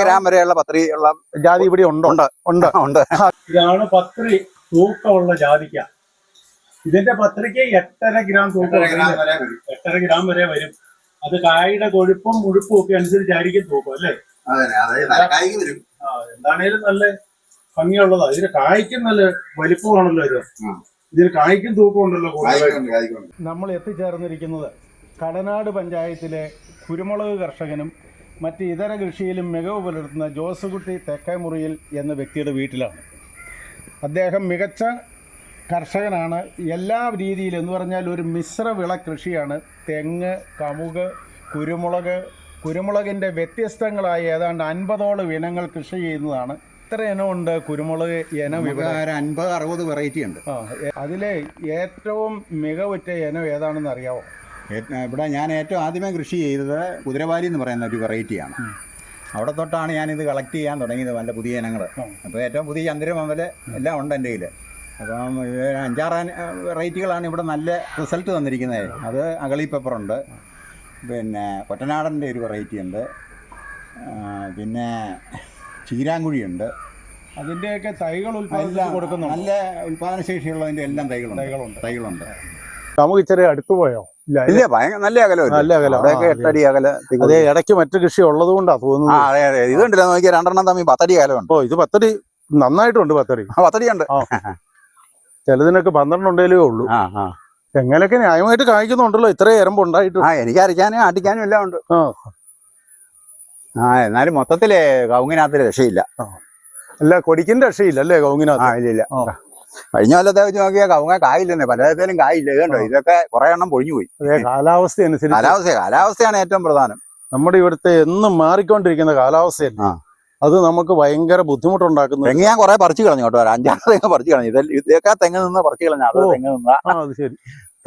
Gram വരെയുള്ള പത്രിയുള്ള ജാതി ഇവിടെ ഉണ്ടോ? ഉണ്ട്. ഇതാണ് പത്രി തൂക്കമുള്ള ജാതിക്ക. ഇതിന്റെ പത്രിക്ക് 8.5 ഗ്രാം തൂക്കം, 8.5 ഗ്രാം വരെ വരും. അത് കായുടെ കൊഴുപ്പും മുഴുപ്പും ഒക്കെ അനുസരിച്ചായിരിക്കും തൂക്കം, അല്ലേ? എന്താണേലും നല്ല ഭംഗിയുള്ളതാ. ഇതിന് കായ്ക്കും നല്ല വലിപ്പമാണല്ലോ ഇത്. ഇതിന് കായ്ക്കും തൂക്കം ഉണ്ടല്ലോ. നമ്മൾ എത്തിച്ചേർന്നിരിക്കുന്നത് കടനാട് പഞ്ചായത്തിലെ കുരുമുളക് കർഷകനും മറ്റ് ഇതര കൃഷിയിലും മികവ് പുലർത്തുന്ന ജോസുകുട്ടി തെക്കേമുറിയിൽ എന്ന വ്യക്തിയുടെ വീട്ടിലാണ്. അദ്ദേഹം മികച്ച കർഷകനാണ്. എല്ലാ രീതിയിലും എന്ന് പറഞ്ഞാൽ ഒരു മിശ്ര വിള കൃഷിയാണ്. തെങ്ങ്, കമുക്, കുരുമുളകിൻ്റെ വ്യത്യസ്തങ്ങളായ ഏതാണ്ട് 50ഓളം ഇനങ്ങൾ കൃഷി ചെയ്യുന്നതാണ്. എത്ര ഇനമുണ്ട് കുരുമുളക് ഇനം? 50-60 വെറൈറ്റി ഉണ്ട്. അതിലെ ഏറ്റവും മികവുറ്റ ഇനം ഏതാണെന്ന് അറിയാമോ? ഇവിടെ ഞാൻ ഏറ്റവും ആദ്യമേ കൃഷി ചെയ്തത് കുതിരവാലി എന്ന് പറയുന്ന ഒരു വെറൈറ്റിയാണ്. അവിടെ തൊട്ടാണ് ഞാനിത് കളക്ട് ചെയ്യാൻ തുടങ്ങിയത്, നല്ല പുതിയ ഇനങ്ങൾ. അപ്പോൾ ഏറ്റവും പുതിയ ചന്ദ്രൻ മുതൽ എല്ലാം ഉണ്ട് എൻ്റെ കയ്യിൽ. അപ്പം 5-6 വെറൈറ്റികളാണ് ഇവിടെ നല്ല റിസൾട്ട് തന്നിരിക്കുന്നത്. അത് അഗളി പെപ്പറുണ്ട്, പിന്നെ കൊറ്റനാടൻ്റെ ഒരു വെറൈറ്റി ഉണ്ട്, പിന്നെ ചീരാങ്കുഴിയുണ്ട്. അതിൻ്റെയൊക്കെ തൈകൾ ഉൽപ്പാദിപ്പിച്ച് കൊടുക്കുന്നു. നല്ല ഉൽപ്പാദനശേഷിയുള്ളതിൻ്റെ എല്ലാം തൈകളുണ്ട്. നമുക്ക് ഇച്ചിരി അടുത്ത് പോയോ? ഇല്ല, നല്ല അകലം. നല്ല അകലം. 8 അടി അകലം. അതെ, ഇടയ്ക്ക് മറ്റു കൃഷി ഉള്ളത് കൊണ്ടാണ് തോന്നുന്നു. അതെ അതെ, ഇത് കണ്ടില്ല, നോക്കിയാൽ 2 എണ്ണം തമ്മിൽ 10 അടി അകലമുണ്ട്. ഇത് 10 അടി നന്നായിട്ടുണ്ട്. 10 അടി 10 അടി ഉണ്ട്. ചിലതിനൊക്കെ 12 ഉണ്ടേലേ ഉള്ളൂ. എങ്ങനെയൊക്കെ ന്യായമായിട്ട് കായ്ക്കുന്നുണ്ടല്ലോ, ഇത്രയും എരമ്പുണ്ടായിട്ട്. എനിക്ക് അരയ്ക്കാനും ആട്ടിക്കാനും എല്ലാം ഉണ്ട്. എന്നാലും മൊത്തത്തില് കവുങ്ങിനകത്ത് രക്ഷയില്ല. അല്ല, കൊടിക്കിന്റെ രക്ഷയില്ല അല്ലേ കവുങ്ങിനകത്ത്? ഇല്ല. കഴിഞ്ഞ കൊല്ലത്തെ വെച്ച് നോക്കിയാൽ കവുങ്ങ കായില്ലെന്നേ, പലതരത്തിലും കായില്ല. കണ്ടോ, ഇതൊക്കെ കുറെ എണ്ണം പൊഴിഞ്ഞു പോയി. കാലാവസ്ഥ അനുസരിച്ച്. കാലാവസ്ഥയാണ് ഏറ്റവും പ്രധാനം. നമ്മുടെ ഇവിടുത്തെ എന്നും മാറിക്കൊണ്ടിരിക്കുന്ന കാലാവസ്ഥയല്ല, അത് നമുക്ക് ഭയങ്കര ബുദ്ധിമുട്ടുണ്ടാക്കുന്നു. തെങ്ങ് ഞാൻ കുറെ പറിച്ചു കളഞ്ഞു കേട്ടോ, 5-6 തെങ്ങ് പറിച്ചു കളഞ്ഞു. ഇതൊക്കെ തെങ്ങ് നിന്ന് പറിച്ചു കളഞ്ഞ തെങ്ങ് നിന്നാ. അത് ശരി.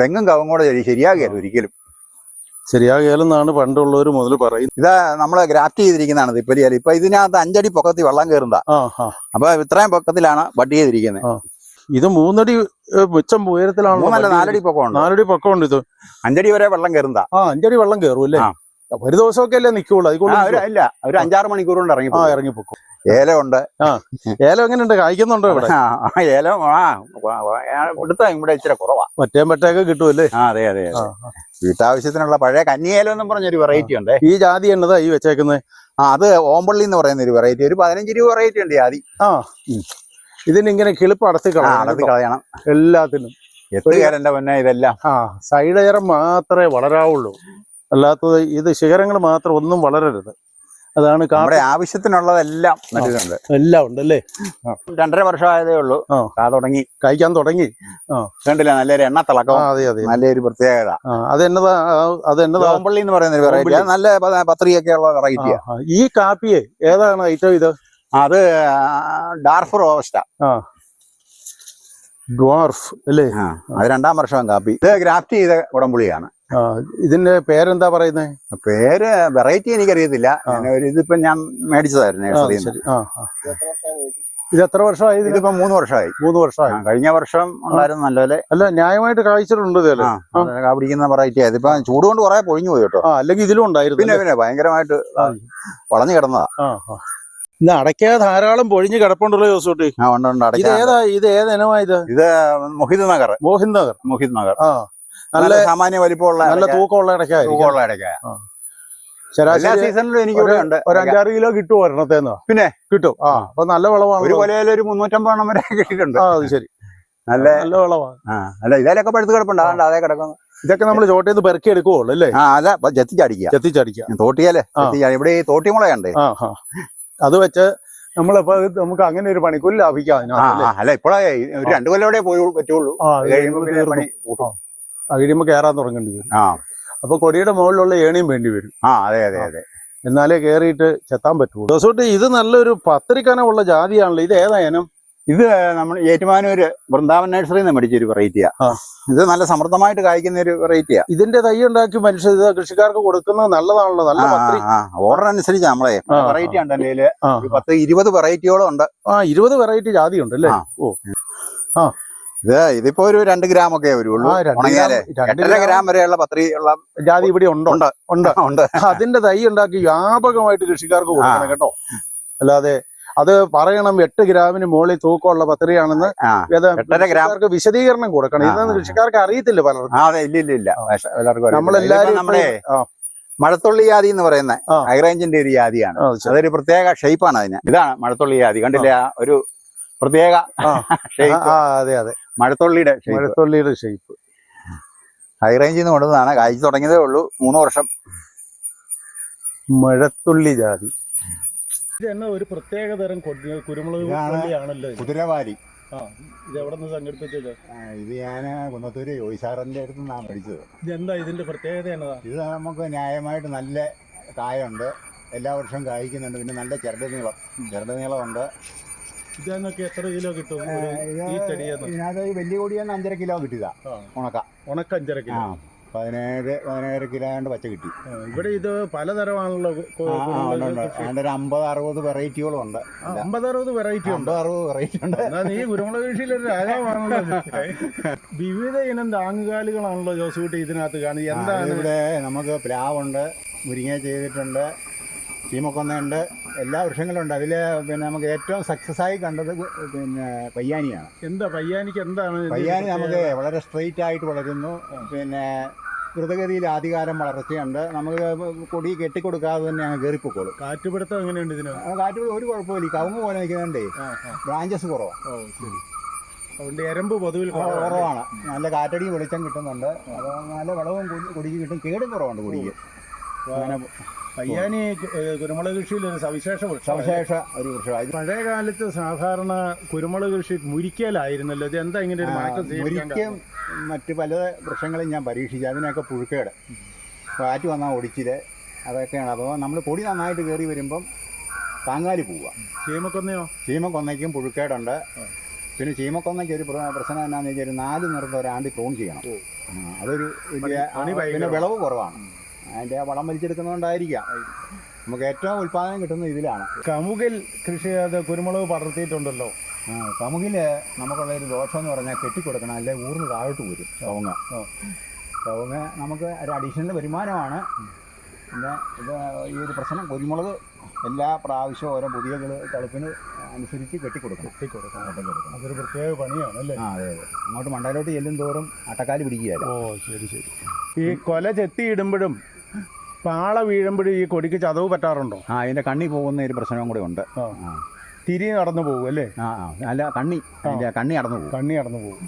തെങ്ങും കവും കൂടെ ശരിയാകില്ല, ഒരിക്കലും ശരിയാകില്ലെന്നാണ് പണ്ടുള്ളവർ മുതൽ പറയുന്നത്. ഇത് നമ്മള് ഗ്രാഫ്റ്റ് ചെയ്തിരിക്കുന്നതാണ് തിപ്പലിയാൽ. ഇപ്പൊ ഇതിനകത്ത് 5 അടി പൊക്കത്തിൽ വെള്ളം കയറുന്നതാ. അപ്പൊ ഇത്രയും പൊക്കത്തിലാണ് ബഡ് ചെയ്തിരിക്കുന്നത്. ഇത് 3 അടി മിച്ചം ഉയരത്തിലാണ്. 4 അടി പൊക്കമുണ്ട്. 4 അടി പൊക്കമുണ്ട്. ഇത് 5 അടി വരെ വെള്ളം കയറുന്നതാ. 5 അടി വെള്ളം കയറും അല്ലേ? ഒരു ദിവസമൊക്കെ അല്ലേ നിൽക്കുള്ളൂ? ഇല്ല, ഒരു 5-6 മണിക്കൂർ കൊണ്ട് ഇറങ്ങിപ്പോക്കും. ഏലം ഉണ്ട്. ഏലം എങ്ങനെയുണ്ട്? കായ്ക്കുന്നുണ്ടോ ഇവിടെ? ഏലം ഇവിടെ ഇച്ചിരി കുറവാ. മറ്റേക്കെ കിട്ടുമല്ലേ? അതെ അതെ അതെ. വീട്ടാവശ്യത്തിനുള്ള പഴയ കന്നിയേലം എന്നും പറഞ്ഞൊരു വെറൈറ്റി ഉണ്ട്. ഈ ജാതി എന്നതാ ഈ വെച്ചേക്കുന്നത്? അത് ഓമ്പള്ളി എന്ന് പറയുന്ന ഒരു വെറൈറ്റി. ഒരു 15 രൂപ വെറൈറ്റി ഉണ്ട് ജാതി. ഇതിനിങ്ങനെ കിളിപ്പ് അടത്തി കളയണം എല്ലാത്തിനും. എത്തുകാരന്റെ മുന്നേ ഇതെല്ലാം സൈഡ് ഏരം മാത്രമേ വളരാവുള്ളൂ, അല്ലാത്തത് ഇത് ശിഖരങ്ങൾ മാത്രം ഒന്നും വളരരുത്. അതാണ് നമ്മുടെ ആവശ്യത്തിനുള്ളതെല്ലാം നട്ടിട്ടുണ്ട്. എല്ലാം ഉണ്ടല്ലേ? 2.5 വർഷമായതേ ഉള്ളൂ. കഴിക്കാൻ തുടങ്ങി. കണ്ടില്ല, നല്ലൊരു എണ്ണ തിളക്കം. നല്ലൊരു പ്രത്യേകത. അതെന്നതാ ഓമ്പള്ളി എന്ന് പറയുന്ന ഒരു വെറൈറ്റി. നല്ല പത്രികയൊക്കെ ഉള്ള വെറൈറ്റിയാ. ഈ കാപ്പിയെ ഏതാണ് ഐറ്റം? ഇത് അത് ഡാർഫ് റോബസ്റ്റ. ഡ്വാർഫ് അല്ലേ? അത് 2ാം വർഷം കാപ്പി. ഇത് ഗ്രാഫ്റ്റ് ചെയ്ത ഉടമ്പുളിയാണ്. ഇതിന്റെ പേരെന്താ പറയുന്നത്? പേര് വെറൈറ്റി എനിക്കറിയത്തില്ല. ഇതിപ്പോ ഞാൻ മേടിച്ചതായിരുന്നു. ഇത് എത്ര വർഷമായി? ഇതിപ്പോ 3 വർഷമായി. 3 വർഷമായി. കഴിഞ്ഞ വർഷം ഉണ്ടായിരുന്നു നല്ലപോലെ. അല്ല, ന്യായമായിട്ട് കായ്ച്ചിട്ടുണ്ട്. പിടിക്കുന്ന വെറൈറ്റി ആയത്. ഇപ്പൊ ചൂട് കൊണ്ട് കുറെ പൊഴിഞ്ഞു പോയി കേട്ടോ. അല്ലെങ്കിൽ ഇതിലും ഉണ്ടായിരുന്നു. പിന്നെ ഭയങ്കരമായിട്ട് വളഞ്ഞു കിടന്നതാ. ഇത് അടയ്ക്ക ധാരാളം പൊഴിഞ്ഞ് കിടപ്പുണ്ടല്ലോ ജോസൂട്ടി. ഇത് ഏതിനമായത്? ഇത് മോഹിത് നഗർ. നല്ല സാമാന്യ വലിപ്പമുള്ള, നല്ല തൂക്കമുള്ള ഇടയ്ക്ക. ശരാശരി സീസണിലും എനിക്ക് ഒരു 5-6 കിലോ കിട്ടുമോ ഒരെണ്ണത്തേന്ന്? പിന്നെ കിട്ടും. അപ്പൊ നല്ല വിളവാണ്. ഒരു കൊലയിൽ ഒരു 350 എണ്ണം വരെ കിട്ടിയിട്ടുണ്ട്. അത് ശരി, നല്ല വിളവാണ്. അല്ല, ഇതിലൊക്കെ പഴുത്ത് കിടപ്പുണ്ട്. അതേ കിടക്കുന്നു. ഇതൊക്കെ നമ്മൾ ചോട്ടയിൽ നിന്ന് പെറുക്കി എടുക്കുവുള്ളൂ അല്ലേ? അല്ല, ചെത്തിച്ചടിക്കുക. തോട്ടിയാലേ ഇവിടെ ഈ തോട്ടിമുളയുണ്ട്. അത് വെച്ച് നമ്മളിപ്പോ നമുക്ക് അങ്ങനെ ഒരു പണിക്കൂലി ലാഭിക്കാം. അല്ല, ഇപ്പോഴേ 2 കൊല്ലം പറ്റുള്ളൂ. കഴിയുമ്പോ കയറാൻ തുടങ്ങേണ്ടി വരും. അപ്പൊ കൊടിയുടെ മുകളിലുള്ള ഏണിയും വേണ്ടി വരും. അതെ അതെ അതെ. എന്നാലേ കേറിയിട്ട് ചെത്താൻ പറ്റുള്ളൂ. ദിവസോട്ട് ഇത് നല്ലൊരു പത്രിക്കനമുള്ള ജാതിയാണല്ലോ. ഇത് ഏതാ ഇനം? ഇത് നമ്മൾ ഏറ്റുമാനൂര് വൃന്ദാവൻ നഴ്സറിയിൽ നിന്ന് മേടിച്ചൊരു വെറൈറ്റിയാ. ഇത് നല്ല സമൃദ്ധമായിട്ട് കായ്ക്കുന്ന ഒരു വെറൈറ്റിയാ. ഇതിന്റെ തൈ ഉണ്ടാക്കി മനുഷ്യർ കൃഷിക്കാർക്ക് കൊടുക്കുന്നത് നല്ലതാണല്ലോ. നല്ല ഓർഡർ അനുസരിച്ച് നമ്മളെ വെറൈറ്റി ഉണ്ട്. എൻ്റെ കയ്യില് 10-20 വെറൈറ്റിയോളം ഉണ്ട്. 20 വെറൈറ്റി ജാതി ഉണ്ട് അല്ലേ? ഇതിപ്പോ ഒരു 2 ഗ്രാമൊക്കെ വരുള്ളൂ. ആ, 2 ഉണങ്ങിയാലേ ഗ്രാം, 8.5 ഗ്രാം വരെയുള്ള പത്രിയുള്ള ജാതി ഇവിടെ ഉണ്ട്. ഉണ്ട്. അതിന്റെ തൈ ഉണ്ടാക്കി വ്യാപകമായിട്ട് കൃഷിക്കാർക്ക് കൊടുക്കണം കേട്ടോ. അല്ലാതെ അത് പറയണം 8 ഗ്രാമിന് മുകളിൽ തൂക്കമുള്ള പത്രിയാണെന്ന് കൃഷിക്കാർക്ക് വിശദീകരണം കൊടുക്കണം. ഇതൊന്നും കൃഷിക്കാർക്ക് അറിയത്തില്ല പലർക്കും. അതെ, ഇല്ല നമ്മളെല്ലാരും നമ്മുടെ മഴത്തുള്ളി ജാതി എന്ന് പറയുന്ന ഹൈറേഞ്ചിന്റെ ഒരു ജാതിയാണ്. അതൊരു പ്രത്യേക ഷേപ്പാണ് അതിന്. ഇതാണ് മഴത്തുള്ളി ജാതി, കണ്ടില്ല? ഒരു പ്രത്യേക അതെ മഴത്തുള്ളിയുടെ ഷേപ്പ് ഹൈറേഞ്ചിൽ നിന്ന് കൊണ്ടുവന്നതാണ്. കായ്ച്ചു തുടങ്ങിയതേ ഉള്ളൂ, 3 വർഷം. മഴത്തുള്ളി ജാതി ഇത് ഒരു പ്രത്യേക തരം കുരുമുളക് ആണല്ലോ. കുതിരവാലി. ഇത് എവിടെ നിന്ന് സംഘടിപ്പിച്ചത്? ഇത് ഞാൻ കുന്നത്തൂര് ജോയിസാറിന്റെ അടുത്ത് നിന്നാണ് മേടിച്ചത്. ഇതെന്താ ഇതിന്റെ പ്രത്യേകത എന്നതാ? ഇത് നമുക്ക് ന്യായമായിട്ട് നല്ല കായുണ്ട്, എല്ലാ വർഷവും കായ്ക്കുന്നുണ്ട്. പിന്നെ നല്ല ചെറുതനീളമുണ്ട്. ഇതെന്നൊക്കെ എത്ര കിലോ കിട്ടും ഈ ചെടിയെന്ന്? ഇതിനകത്ത് വലിയ കൊടിയെന്ന് 5.5 കിലോ കിട്ടിയതാ. ഉണക്ക 5.5 കിലോ. 17 കിലോ കൊണ്ട് പച്ച കിട്ടി. ഇവിടെ ഇത് പലതരമാണല്ലോ. ഒരു 50-60 വെറൈറ്റികളും ഉണ്ട്. 50-60 വെറൈറ്റി ഉണ്ട്. 50-60 വെറൈറ്റി ഉണ്ട്. നീ കുരുമുളക് കൃഷിയിലൊരു രാജാവാണല്ലോ. വിവിധ ഇനം താങ്ങുകാലികളാണല്ലോ ജോസൂട്ടി ഇതിനകത്ത് കാണുന്നത്. എന്താണ്? ഇവിടെ നമുക്ക് പ്ലാവുണ്ട്, മുരിങ്ങ ചെയ്തിട്ടുണ്ട്, ചീമക്കൊന്നയുണ്ട്, എല്ലാ വൃക്ഷങ്ങളും ഉണ്ട്. അതിൽ പിന്നെ നമുക്ക് ഏറ്റവും സക്സസ് ആയി കണ്ടത് പിന്നെ പയ്യാനിയാണ്. എന്താ പയ്യാനിക്ക് എന്താണ്? പയ്യാനി നമുക്ക് വളരെ സ്ട്രെയിറ്റ് ആയിട്ട് വളരുന്നു. പിന്നെ ദ്രുതഗതിയിൽ ആദ്യകാലം വളർച്ചയുണ്ട്. നമുക്ക് കൊടി കെട്ടിക്കൊടുക്കാതെ തന്നെ അങ്ങ് കയറിപ്പോക്കോളും. കാറ്റുപിടുത്തം എങ്ങനെയുണ്ട് ഇതിന്? കാറ്റുപിടുത്തം ഒരു കുഴപ്പമില്ല. കവുങ്ങ് പോലെ നിൽക്കുന്നുണ്ടേ ബ്രാഞ്ചസ് കുറവാണ്. അതുകൊണ്ട് എരമ്പ് പൊതുവിൽ കുറവാണ്. നല്ല കാറ്റടി വെളിച്ചം കിട്ടുന്നുണ്ട്. അത് നല്ല വളവും കൊടിക്ക് കിട്ടും. കേടും കുറവുണ്ട് കൊടിക്ക്. അങ്ങനെ പയ്യാനി കുരുമുളക് കൃഷിയിൽ ഒരു സവിശേഷ ഒരു വൃക്ഷമാണ്. പഴയ കാലത്ത് സാധാരണ കുരുമുളക് കൃഷി മുരിക്കലായിരുന്നല്ലോ. ഇത് എന്താ ഇങ്ങനെ ഒരു മാറ്റം? മുരിക്കും മറ്റ് പല വൃക്ഷങ്ങളും ഞാൻ പരീക്ഷിച്ചു. അതിനൊക്കെ പുഴുക്കേട്, കാറ്റ് വന്നാൽ ഒടിച്ചില്, അതൊക്കെയാണ്. അപ്പോൾ നമ്മൾ പൊടി നന്നായിട്ട് കയറി വരുമ്പം താങ്ങാലി പോവുക. ചീമക്കൊന്നയ്ക്കും പുഴുക്കേടുണ്ട്. പിന്നെ ചീമക്കൊന്നയ്ക്ക് ഒരു പ്രശ്നം എന്നാന്ന് വെച്ചാൽ 4 നിറത്ത് ഒരാണ്ടി ക്ലോൺ ചെയ്യണം. അതൊരു വലിയ പിന്നെ വിളവ് കുറവാണ്. അതിൻ്റെ വളം വലിച്ചെടുക്കുന്നതുകൊണ്ടായിരിക്കാം നമുക്ക് ഏറ്റവും ഉൽപ്പാദനം കിട്ടുന്നത് ഇതിലാണ്. കമുകിൽ കൃഷി ചെയ്ത് കുരുമുളക് പടർത്തിയിട്ടുണ്ടല്ലോ. കമുകിൽ നമുക്കുള്ളൊരു ദോഷം എന്ന് പറഞ്ഞാൽ കെട്ടിക്കൊടുക്കണം, അല്ലെങ്കിൽ ഊർന്ന് താഴോട്ട് വരും കവുങ്ങ് നമുക്ക് ഒരു അഡീഷണൽ വരുമാനമാണ്. പിന്നെ ഇത് ഈ ഒരു പ്രശ്നം, കുരുമുളക് എല്ലാ പ്രാവശ്യവും ഓരോ പുതിയ തളുപ്പിന് അനുസരിച്ച് കെട്ടിക്കൊടുക്കണം. അതൊരു പ്രത്യേക പണിയാണ് അല്ലേ? അതെ. അങ്ങോട്ട് മണ്ടയിലോട്ട് ചെല്ലും തോറും അട്ടക്കാല് പിടിക്കുകയല്ല. ശരി. ഈ കൊല ചെത്തിയിടുമ്പോഴും പാള വീഴുമ്പോഴും ഈ കൊടിക്ക് ചതവ് പറ്റാറുണ്ടോ? അതിൻ്റെ കണ്ണി പോകുന്ന ഒരു പ്രശ്നവും കൂടെ ഉണ്ട്. തിരി നടന്നു പോകും അല്ലേ? അല്ല, കണ്ണി നടന്നു പോകും.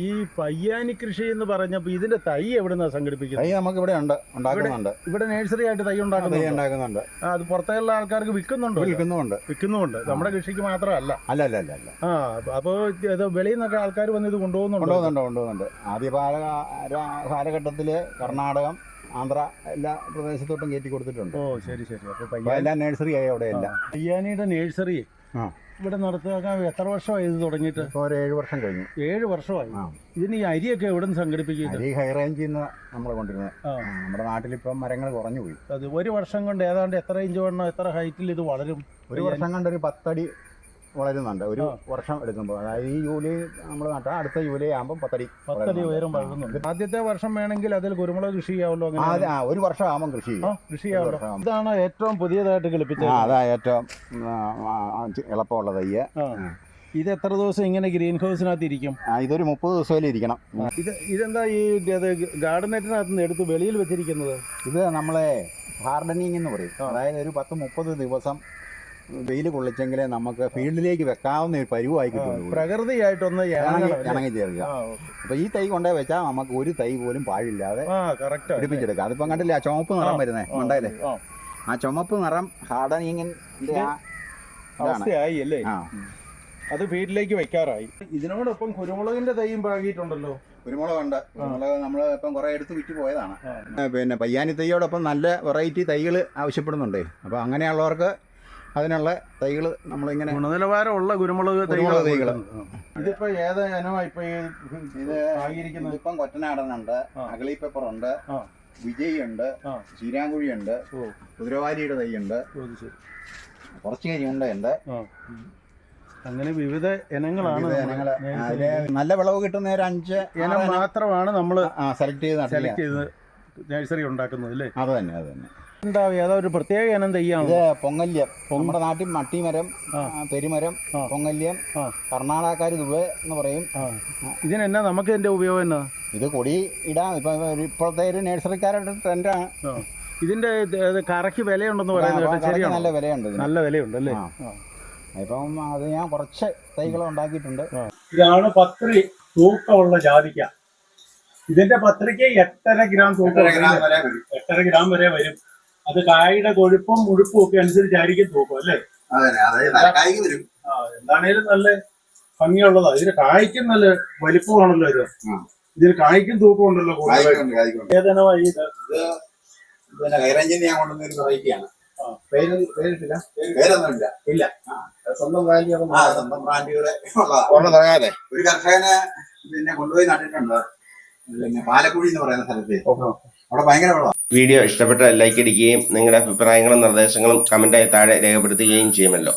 ഈ പയ്യാനി കൃഷി എന്ന് പറഞ്ഞപ്പോൾ ഇതിന്റെ തൈ എവിടുന്നാ സംഘടിപ്പിക്കുന്നത്? തൈ നമുക്ക് ഇവിടെ ഉണ്ടാക്കുന്നുണ്ട്. ഇവിടെ നഴ്സറി ആയിട്ട് തൈ ഉണ്ടാക്കുന്നുണ്ട്. അത് പുറത്തേക്കുള്ള ആൾക്കാർക്ക് വിൽക്കുന്നുമുണ്ട്. നമ്മുടെ കൃഷിക്ക് മാത്രമല്ല. അല്ല. അപ്പോൾ വെളിയിൽ നിന്നൊക്കെ ആൾക്കാർ വന്ന് ഇത് കൊണ്ടുപോകുന്നുണ്ട്. ആദ്യ കാലഘട്ടത്തിൽ കർണാടകം, ആന്ധ്ര എല്ലാ പ്രദേശത്തോട്ടും കയറ്റി കൊടുത്തിട്ടുണ്ട്. ശരി. അപ്പോൾ എല്ലാം നഴ്സറി ആയി അവിടെ എല്ലാം. പയ്യാനിയുടെ നഴ്സറി ഇവിടെ നടത്താൻ എത്ര വർഷമായി ഇത് തുടങ്ങിയിട്ട്? ഇപ്പോൾ ഒരു 7 വർഷം കഴിഞ്ഞു. 7 വർഷമായി. ഇതിന് ഈ അരിയൊക്കെ എവിടെ നിന്ന് സംഘടിപ്പിക്കുന്നത്? അരി ഹൈറേഞ്ചിൽ നിന്ന് നമ്മൾ കൊണ്ടിരുന്നത്. നമ്മുടെ നാട്ടിലിപ്പം മരങ്ങൾ കുറഞ്ഞു പോയി. അത് ഒരു വർഷം കൊണ്ട് ഏതാണ്ട് എത്ര ഇഞ്ച് വേണം, എത്ര ഹൈറ്റിൽ ഇത് വളരും? ഒരു വർഷം കൊണ്ട് ഒരു 10 അടി വളരുന്നുണ്ട്. ഒരു വർഷം എടുക്കുമ്പോൾ, അതായത് ഈ ജൂലൈ നമ്മൾ നട്ടാൽ അടുത്ത ജൂലൈ ആകുമ്പോൾ 10 അടി ഉയരം വളരുന്നുണ്ട്. ആദ്യത്തെ വർഷം വേണമെങ്കിൽ അതിൽ കുരുമുളക് കൃഷി ചെയ്യാമല്ലോ. ഒരു വർഷം ആകുമ്പോൾ കൃഷി ചെയ്യാമല്ലോ. ഇതാണ് ഏറ്റവും പുതിയതായിട്ട് കിളിപ്പിച്ചത്. അതാ ഏറ്റവും എളുപ്പമുള്ള തയ്യ. ഇത് എത്ര ദിവസം ഇങ്ങനെ ഗ്രീൻ ഹൗസിനകത്ത് ഇരിക്കും? ഇതൊരു 30 ദിവസം ഇരിക്കണം. ഇതെന്താ ഈ ഗാർഡൻ നെറ്റിനകത്ത് നിന്ന് എടുത്ത് വെളിയിൽ വെച്ചിരിക്കുന്നത്? ഇത് നമ്മളെ ഗാർഡനിങ് എന്ന് പറയും. അതായത് ഒരു 10-30 ദിവസം വെയിൽ കൊള്ളിച്ചെങ്കിലേ നമുക്ക് ഫീൽഡിലേക്ക് വെക്കാവുന്ന ഒരു പരുവായി കിട്ടും. പ്രകൃതിയായിട്ടൊന്ന് ഇണങ്ങി ചേർക്കുക. അപ്പൊ ഈ തൈ കൊണ്ടേ വെച്ചാൽ നമുക്ക് ഒരു തൈ പോലും പാഴില്ലാതെ പിടിപ്പിച്ചെടുക്കാം. അതിപ്പം കണ്ടില്ലേ ആ ചുമപ്പ് നിറം വരുന്നേ മണ്ടയിലെ? ആ ചുമപ്പ് നിറം ഗാർഡനിങ്ങിന്റെ അവസ്ഥയായി അല്ലേ? അത് ഫീൽഡിലേക്ക് വെക്കാറായി. ഇതിനോടൊപ്പം കുരുമുളകിന്റെ തൈയും പാകിയിട്ടുണ്ടല്ലോ. കുരുമുളകുണ്ട്. കുരുമുളക് നമ്മൾ ഇപ്പം കുറെ എടുത്ത് വിറ്റ് പോയതാണ്. പിന്നെ പയ്യാനി തൈയോടൊപ്പം നല്ല വെറൈറ്റി തൈകൾ ആവശ്യപ്പെടുന്നുണ്ട്. അപ്പോൾ അങ്ങനെയുള്ളവർക്ക് അതിനുള്ള തൈകൾ നമ്മളിങ്ങനെ ഗുണനിലവാരമുള്ള കുരുമുളക് തൈകൾ. ഇതിപ്പോ ഏത് ഇനമാണ് ഇപ്പൊ ഇത്? ഇപ്പം കൊറ്റനാടനുണ്ട്, അഗളി പെപ്പറുണ്ട്, വിജയ് ഉണ്ട്, ചീരാങ്കുഴിയുണ്ട്, കുതിരവാലിയുടെ തൈയുണ്ട്, കുറച്ച് കരിയുണ്ട്. അങ്ങനെ വിവിധ ഇനങ്ങളാണ് വിവിധ ഇനങ്ങള്. അതില് നല്ല വിളവ് കിട്ടുന്ന ഒരു 5 ഇനം മാത്രമാണ് നമ്മൾ സെലക്ട് ചെയ്ത് നഴ്സറി ഉണ്ടാക്കുന്നത് അല്ലേ? അത് തന്നെ എന്താ ഏതാ ഒരു പ്രത്യേക ഇനം തെയ്യാണ്? ഇത് പൊങ്ങല്യം. നമ്മുടെ നാട്ടിൽ മട്ടിമരം, പെരുമരം, പൊങ്ങല്യം, കർണാടകക്കാർ ദുബെ എന്ന് പറയും. ഇതിനെന്നാ നമുക്ക് ഇതിന്റെ ഉപയോഗം എന്നാ? ഇത് കൊടി ഇടാം. ഇപ്പോഴത്തെ ഒരു നഴ്സറിക്കാരുടെ ട്രെൻഡാണ്. ഇതിന്റെ കറയ്ക്ക് വിലയുണ്ടെന്ന് പറയുന്നത് ശരിയാണ്? നല്ല വിലയുണ്ട്. നല്ല വിലയുണ്ട് അല്ലേ? ഇപ്പം അത് ഞാൻ കുറച്ച് തൈകൾ ഉണ്ടാക്കിയിട്ടുണ്ട്. ഇതാണ് പത്രി തൂക്കമുള്ള ജാതിക്ക. ഇതിന്റെ പത്രിക്ക് 8.5 ഗ്രാം തൂക്കം, 8.5 ഗ്രാം വരെ വരും. അത് കായുടെ കൊഴുപ്പും മുഴുപ്പും ഒക്കെ അനുസരിച്ചായിരിക്കും തൂക്കം അല്ലേ? എന്താണേലും നല്ല ഭംഗിയുള്ളതാ. ഇതിന് കായ്ക്കും നല്ല വലിപ്പമാണല്ലോ ഇത്. ഇതിന് കായ്ക്കും തൂക്കം ഉണ്ടല്ലോ. ഏതനമായി ഇത്? ഹൈറേഞ്ചിൽ ഞാൻ കൊണ്ടുവന്ന ഒരു വെറൈറ്റിയാണ്. പേരൊന്നുമില്ല. ഇല്ല. സ്വന്തം ബ്രാൻഡുകളെ തുടങ്ങാതെ ഒരു കർഷകനെ പിന്നെ കൊണ്ടുപോയി നട്ടിട്ടുണ്ട്. പിന്നെ പാലക്കുഴി എന്ന് പറയുന്ന സ്ഥലത്ത്. അവിടെ ഭയങ്കര വെള്ളമാണ്. വീഡിയോ ഇഷ്ടപ്പെട്ട ലൈക്ക് അടിക്കുകയും നിങ്ങളുടെ അഭിപ്രായങ്ങളും നിർദ്ദേശങ്ങളും കമന്റായി താഴെ രേഖപ്പെടുത്തുകയും ചെയ്യുമല്ലോ.